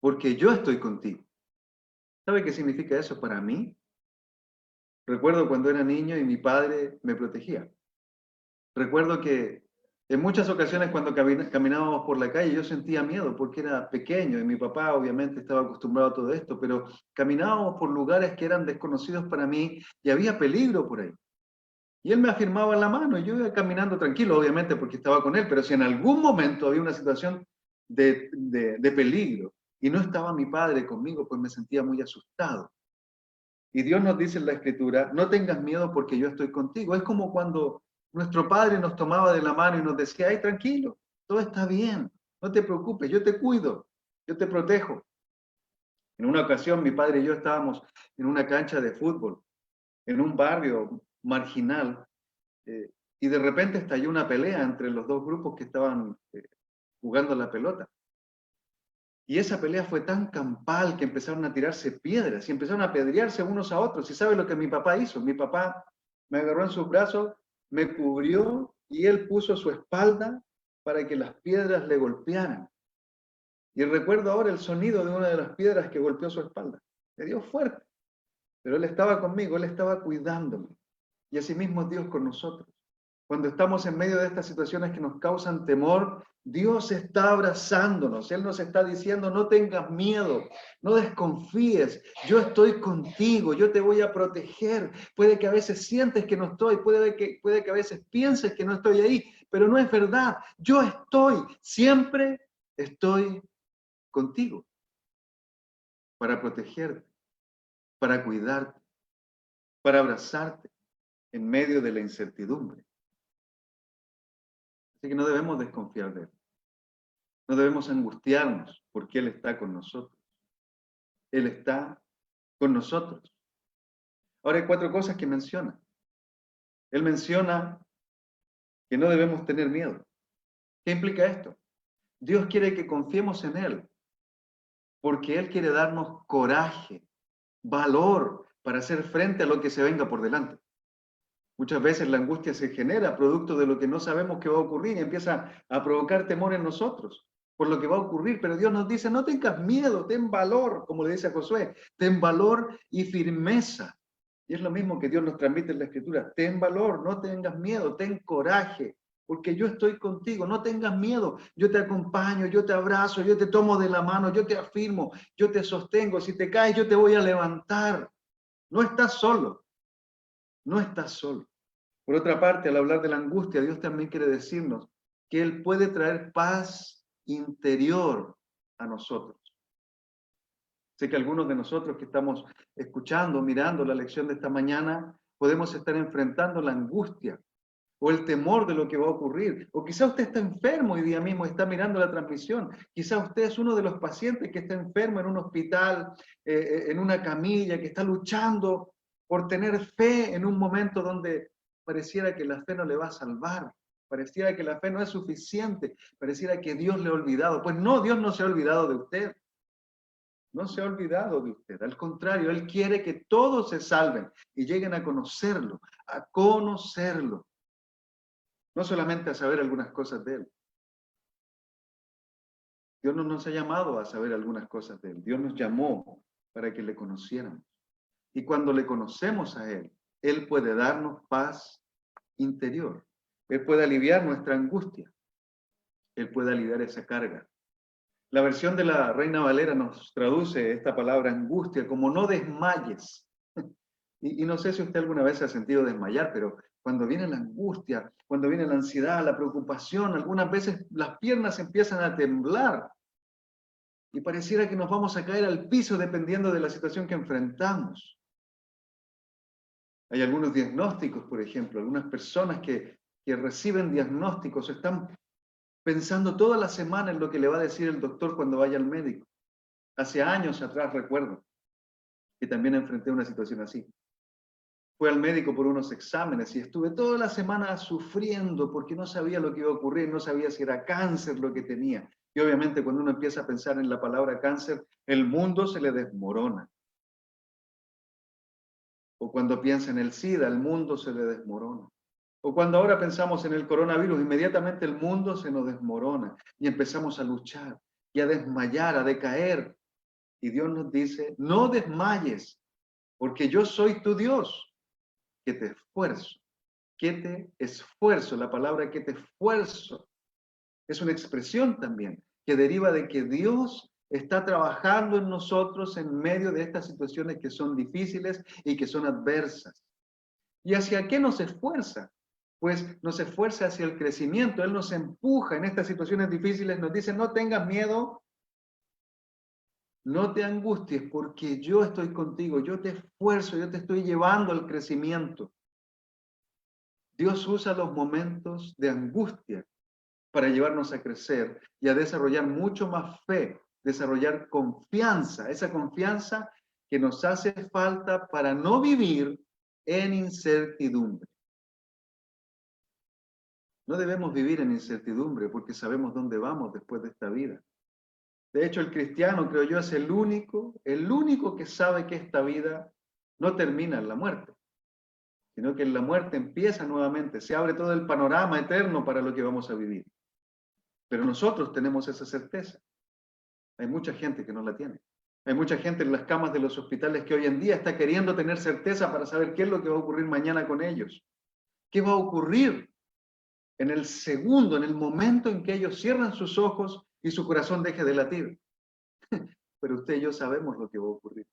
porque yo estoy contigo. ¿Sabe qué significa eso para mí? Recuerdo cuando era niño y mi padre me protegía. Recuerdo que En muchas ocasiones cuando caminábamos por la calle yo sentía miedo porque era pequeño y mi papá obviamente estaba acostumbrado a todo esto, pero caminábamos por lugares que eran desconocidos para mí y había peligro por ahí. Y él me afirmaba en la mano y yo iba caminando tranquilo, obviamente porque estaba con él, pero si en algún momento había una situación de peligro y no estaba mi padre conmigo, pues me sentía muy asustado. Y Dios nos dice en la Escritura, no tengas miedo porque yo estoy contigo. Es como cuando nuestro Padre nos tomaba de la mano y nos decía, ay, tranquilo, todo está bien, no te preocupes, yo te cuido, yo te protejo. En una ocasión mi padre y yo estábamos en una cancha de fútbol, en un barrio marginal, y de repente estalló una pelea entre los dos grupos que estaban jugando la pelota. Y esa pelea fue tan campal que empezaron a tirarse piedras y empezaron a apedrearse unos a otros. ¿Y sabe lo que mi papá hizo? Mi papá me agarró en sus brazos, me cubrió y él puso su espalda para que las piedras le golpearan. Y recuerdo ahora el sonido de una de las piedras que golpeó su espalda. Le dio fuerte, pero él estaba conmigo, él estaba cuidándome. Y así mismo es Dios con nosotros. Cuando estamos en medio de estas situaciones que nos causan temor, Dios está abrazándonos. Él nos está diciendo, no tengas miedo, no desconfíes, yo estoy contigo, yo te voy a proteger. Puede que a veces sientes que no estoy, puede que a veces pienses que no estoy ahí, pero no es verdad. Yo estoy, siempre estoy contigo para protegerte, para cuidarte, para abrazarte en medio de la incertidumbre. Así que no debemos desconfiar de Él. No debemos angustiarnos porque Él está con nosotros. Él está con nosotros. Ahora hay 4 cosas que menciona. Él menciona que no debemos tener miedo. ¿Qué implica esto? Dios quiere que confiemos en Él porque Él quiere darnos coraje, valor para hacer frente a lo que se venga por delante. Muchas veces la angustia se genera producto de lo que no sabemos que va a ocurrir y empieza a provocar temor en nosotros por lo que va a ocurrir. Pero Dios nos dice, no tengas miedo, ten valor, como le dice a Josué, ten valor y firmeza. Y es lo mismo que Dios nos transmite en la Escritura. Ten valor, no tengas miedo, ten coraje, porque yo estoy contigo, no tengas miedo. Yo te acompaño, yo te abrazo, yo te tomo de la mano, yo te afirmo, yo te sostengo. Si te caes, yo te voy a levantar. No estás solo. No estás solo. Por otra parte, al hablar de la angustia, Dios también quiere decirnos que Él puede traer paz interior a nosotros. Sé que algunos de nosotros que estamos escuchando, mirando la lección de esta mañana, podemos estar enfrentando la angustia o el temor de lo que va a ocurrir. O quizá usted está enfermo hoy día mismo, está mirando la transmisión. Quizá usted es uno de los pacientes que está enfermo en un hospital, en una camilla, que está luchando por tener fe en un momento donde pareciera que la fe no le va a salvar. Pareciera que la fe no es suficiente. Pareciera que Dios le ha olvidado. Pues no, Dios no se ha olvidado de usted. No se ha olvidado de usted. Al contrario, Él quiere que todos se salven y lleguen a conocerlo, a conocerlo. No solamente a saber algunas cosas de Él. Dios no nos ha llamado a saber algunas cosas de Él. Dios nos llamó para que le conociéramos. Y cuando le conocemos a Él, Él puede darnos paz interior. Él puede aliviar nuestra angustia. Él puede aliviar esa carga. La versión de la Reina Valera nos traduce esta palabra angustia como no desmayes. Y no sé si usted alguna vez se ha sentido desmayar, pero cuando viene la angustia, cuando viene la ansiedad, la preocupación, algunas veces las piernas empiezan a temblar y pareciera que nos vamos a caer al piso dependiendo de la situación que enfrentamos. Hay algunos diagnósticos, por ejemplo, algunas personas que reciben diagnósticos están pensando toda la semana en lo que le va a decir el doctor cuando vaya al médico. Hace años atrás recuerdo que también enfrenté una situación así. Fui al médico por unos exámenes y estuve toda la semana sufriendo porque no sabía lo que iba a ocurrir, no sabía si era cáncer lo que tenía. Y obviamente cuando uno empieza a pensar en la palabra cáncer, el mundo se le desmorona. O cuando piensa en el SIDA, el mundo se le desmorona. O cuando ahora pensamos en el coronavirus, inmediatamente el mundo se nos desmorona y empezamos a luchar y a desmayar, a decaer. Y Dios nos dice, no desmayes, porque yo soy tu Dios, que te esfuerzo, que te esfuerzo. La palabra que te esfuerzo es una expresión también que deriva de que Dios está trabajando en nosotros en medio de estas situaciones que son difíciles y que son adversas. ¿Y hacia qué nos esfuerza? Pues nos esfuerza hacia el crecimiento. Él nos empuja en estas situaciones difíciles, nos dice, no tengas miedo, no te angusties, porque yo estoy contigo, yo te esfuerzo, yo te estoy llevando al crecimiento. Dios usa los momentos de angustia para llevarnos a crecer y a desarrollar mucho más fe, desarrollar confianza, esa confianza que nos hace falta para no vivir en incertidumbre. No debemos vivir en incertidumbre porque sabemos dónde vamos después de esta vida. De hecho, el cristiano, creo yo, es el único que sabe que esta vida no termina en la muerte, sino que en la muerte empieza nuevamente, se abre todo el panorama eterno para lo que vamos a vivir. Pero nosotros tenemos esa certeza. Hay mucha gente que no la tiene. Hay mucha gente en las camas de los hospitales que hoy en día está queriendo tener certeza para saber qué es lo que va a ocurrir mañana con ellos. ¿Qué va a ocurrir en el segundo, en el momento en que ellos cierran sus ojos y su corazón deje de latir? Pero usted y yo sabemos lo que va a ocurrir.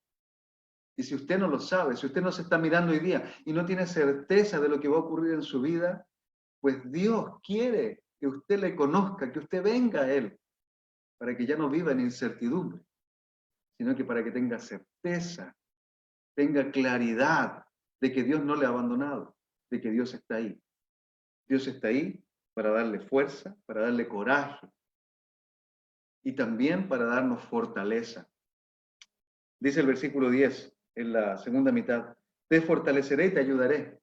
Y si usted no lo sabe, si usted no se está mirando hoy día y no tiene certeza de lo que va a ocurrir en su vida, pues Dios quiere que usted le conozca, que usted venga a Él, para que ya no viva en incertidumbre, sino que para que tenga certeza, tenga claridad de que Dios no le ha abandonado, de que Dios está ahí. Dios está ahí para darle fuerza, para darle coraje y también para darnos fortaleza. Dice el versículo 10 en la segunda mitad, te fortaleceré y te ayudaré.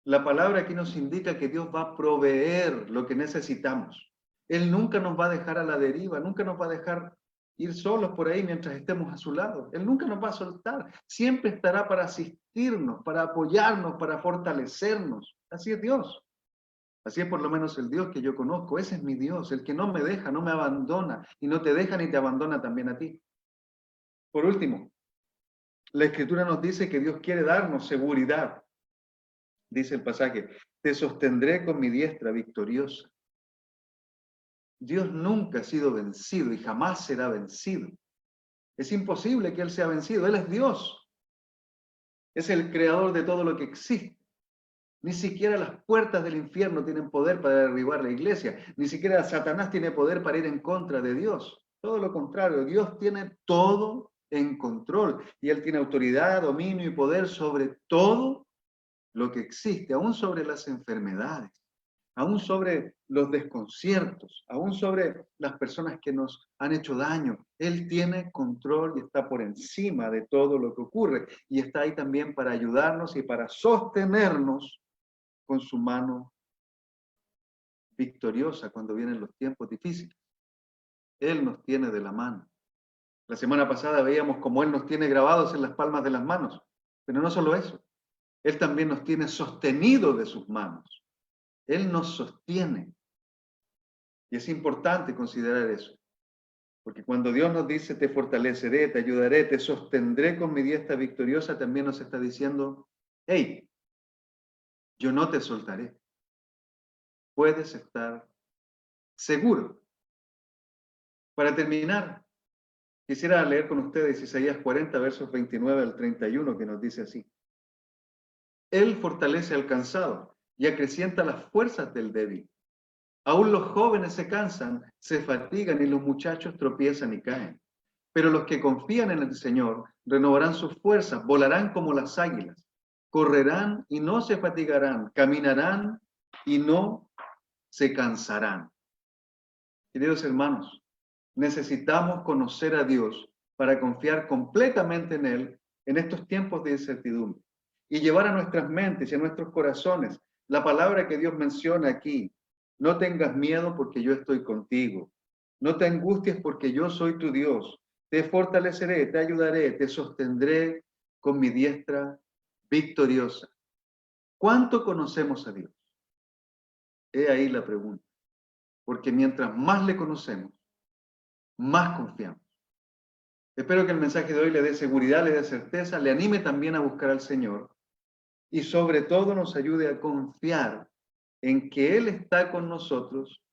La palabra aquí nos indica que Dios va a proveer lo que necesitamos. Él nunca nos va a dejar a la deriva, nunca nos va a dejar ir solos por ahí mientras estemos a su lado. Él nunca nos va a soltar. Siempre estará para asistirnos, para apoyarnos, para fortalecernos. Así es Dios. Así es por lo menos el Dios que yo conozco. Ese es mi Dios, el que no me deja, no me abandona y no te deja ni te abandona también a ti. Por último, la Escritura nos dice que Dios quiere darnos seguridad. Dice el pasaje, te sostendré con mi diestra victoriosa. Dios nunca ha sido vencido y jamás será vencido. Es imposible que Él sea vencido. Él es Dios. Es el creador de todo lo que existe. Ni siquiera las puertas del infierno tienen poder para derribar la iglesia. Ni siquiera Satanás tiene poder para ir en contra de Dios. Todo lo contrario, Dios tiene todo en control. Y Él tiene autoridad, dominio y poder sobre todo lo que existe, aún sobre las enfermedades, aún sobre los desconciertos, aún sobre las personas que nos han hecho daño. Él tiene control y está por encima de todo lo que ocurre. Y está ahí también para ayudarnos y para sostenernos con su mano victoriosa cuando vienen los tiempos difíciles. Él nos tiene de la mano. La semana pasada veíamos cómo Él nos tiene grabados en las palmas de las manos. Pero no solo eso. Él también nos tiene sostenido de sus manos. Él nos sostiene. Y es importante considerar eso. Porque cuando Dios nos dice, te fortaleceré, te ayudaré, te sostendré con mi diestra victoriosa, también nos está diciendo, hey, yo no te soltaré. Puedes estar seguro. Para terminar, quisiera leer con ustedes Isaías 40, versos 29 al 31, que nos dice así. Él fortalece al cansado y acrecienta las fuerzas del débil. Aún los jóvenes se cansan, se fatigan y los muchachos tropiezan y caen. Pero los que confían en el Señor renovarán sus fuerzas, volarán como las águilas, correrán y no se fatigarán, caminarán y no se cansarán. Queridos hermanos, necesitamos conocer a Dios para confiar completamente en Él en estos tiempos de incertidumbre y llevar a nuestras mentes y a nuestros corazones la palabra que Dios menciona aquí. No tengas miedo porque yo estoy contigo. No te angusties porque yo soy tu Dios. Te fortaleceré, te ayudaré, te sostendré con mi diestra victoriosa. ¿Cuánto conocemos a Dios? He ahí la pregunta. Porque mientras más le conocemos, más confiamos. Espero que el mensaje de hoy le dé seguridad, le dé certeza, le anime también a buscar al Señor y sobre todo nos ayude a confiar en que Él está con nosotros,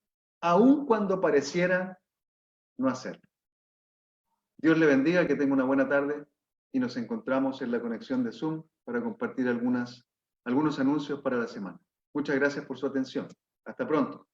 aun cuando pareciera no hacerlo. Dios le bendiga, que tenga una buena tarde y nos encontramos en la conexión de Zoom para compartir algunos anuncios para la semana. Muchas gracias por su atención. Hasta pronto.